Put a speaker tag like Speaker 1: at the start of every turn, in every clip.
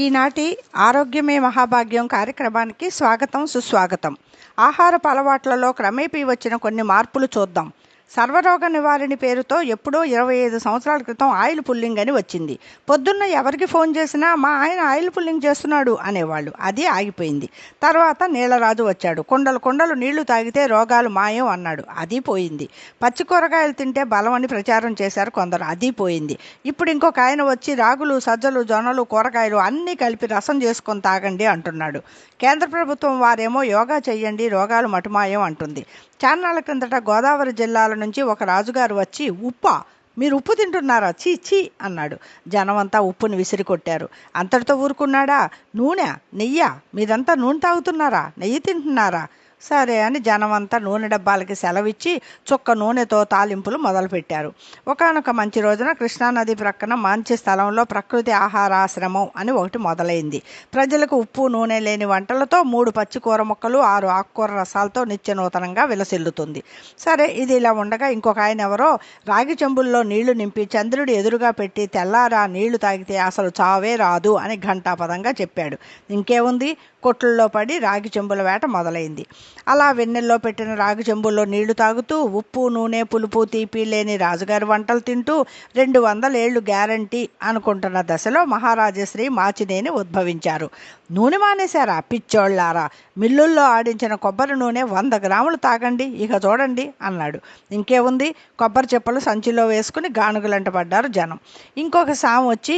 Speaker 1: ఈనాటి ఆరోగ్యమే మహాభాగ్యం కార్యక్రమానికి స్వాగతం సుస్వాగతం. ఆహారపు అలవాట్లలో క్రమేపీ వచ్చిన కొన్ని మార్పులు చూద్దాం. సర్వరోగ నివారణి పేరుతో ఎప్పుడో 25 సంవత్సరాల క్రితం ఆయిల్ పుల్లింగ్ అని వచ్చింది. పొద్దున్న ఎవరికి ఫోన్ చేసినా మా ఆయన ఆయిల్ పుల్లింగ్ చేస్తున్నాడు అనేవాళ్ళు. అది ఆగిపోయింది. తర్వాత నీళ్లరాజు వచ్చాడు. కుండలు కుండలు నీళ్లు తాగితే రోగాలు మాయం అన్నాడు. అది పోయింది. పచ్చి కూరగాయలు తింటే బలం అని ప్రచారం చేశారు కొందరు. అది పోయింది. ఇప్పుడు ఇంకొక ఆయన వచ్చి రాగులు, సజ్జలు, జొన్నలు, కూరగాయలు అన్నీ కలిపి రసం చేసుకొని తాగండి అంటున్నాడు. కేంద్ర ప్రభుత్వం వారేమో యోగా చెయ్యండి, రోగాలు మటుమాయం అంటుంది. చాన్నాళ్ళ క్రిందట గోదావరి జిల్లాల నుంచి ఒక రాజుగారు వచ్చి ఉప్పా, మీరు ఉప్పు తింటున్నారా, చీ చీ అన్నాడు. జనమంతా ఉప్పుని విసిరి కొట్టారు. అంతటితో ఊరుకున్నాడా? నూనె, నెయ్య, మీరంతా నూనె తాగుతున్నారా, నెయ్యి తింటున్నారా? సరే అని జనమంతా నూనె డబ్బాలకి సెలవిచ్చి చుక్క నూనెతో తాలింపులు మొదలుపెట్టారు. ఒకానొక మంచి రోజున కృష్ణానది ప్రక్కన మంచి స్థలంలో ప్రకృతి ఆహారాశ్రమం అని ఒకటి మొదలైంది. ప్రజలకు ఉప్పు నూనె లేని వంటలతో 3 పచ్చి కూర ముక్కలు 6 ఆకుకూర రసాలతో నిత్యనూతనంగా విలసిల్లుతుంది. సరే, ఇది ఇలా ఉండగా ఇంకొక ఆయన ఎవరో రాగి చెంబుల్లో నీళ్లు నింపి చంద్రుడి ఎదురుగా పెట్టి తెల్లారా నీళ్లు తాగితే అసలు చావే రాదు అని ఘంటాపదంగా చెప్పాడు. ఇంకేముంది, కొట్లలో పడి రాగి చెంబుల వేట మొదలైంది. అలా వెన్నెల్లో పెట్టిన రాగి చెంబుల్లో నీళ్లు తాగుతూ ఉప్పు నూనె పులుపు తీపి లేని రాజుగారి వంటలు తింటూ 200 ఏళ్లు గ్యారంటీ అనుకుంటున్న దశలో మహారాజశ్రీ మాచినేని ఉద్భవించారు. నూనె మానేశారా పిచ్చోళ్ళారా, మిల్లుల్లో ఆడించిన కొబ్బరి నూనె 100 గ్రాములు తాగండి, ఇక చూడండి అన్నాడు. ఇంకేముంది, కొబ్బరి చెప్పులు సంచిలో వేసుకుని గానుగులంట పడ్డారు జనం. ఇంకొక సాము వచ్చి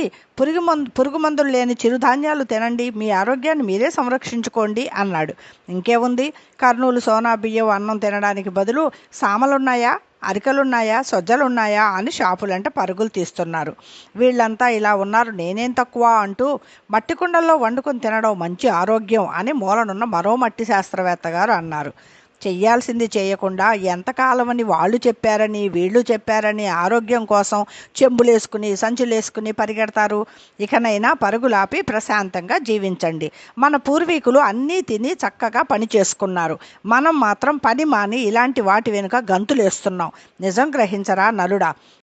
Speaker 1: పురుగు మందులు లేని చిరుధాన్యాలు తినండి, మీ ఆరోగ్యాన్ని మీరే సంరక్షించుకోండి అన్నాడు. ఇంకేముంది, కర్నూలు సోనా బియ్యం అన్నం తినడానికి బదులు సామలున్నాయా, అరికలున్నాయా, సొజ్జలున్నాయా అని షాపులంట పరుగులు తీస్తున్నారు. వీళ్ళంతా ఇలా ఉన్నారు, నేనేం తక్కువ అంటూ మట్టి కుండల్లో వండుకొని తినడం మంచి ఆరోగ్యం అని మూలనున్న మరో మట్టి శాస్త్రవేత్త గారు అన్నారు. చెయ్యాల్సింది చేయకుండా ఎంతకాలమని వాళ్ళు చెప్పారని వీళ్ళు చెప్పారని ఆరోగ్యం కోసం చెంబులేసుకుని సంచులేసుకుని పరిగెడతారు. ఇకనైనా పరుగులాపి ప్రశాంతంగా జీవించండి. మన పూర్వీకులు అన్నీ తిని చక్కగా పని చేసుకున్నారు. మనం మాత్రం పని మాని ఇలాంటి వాటి వెనుక గంతులేస్తున్నాం. నిజం గ్రహించరా నలుడా?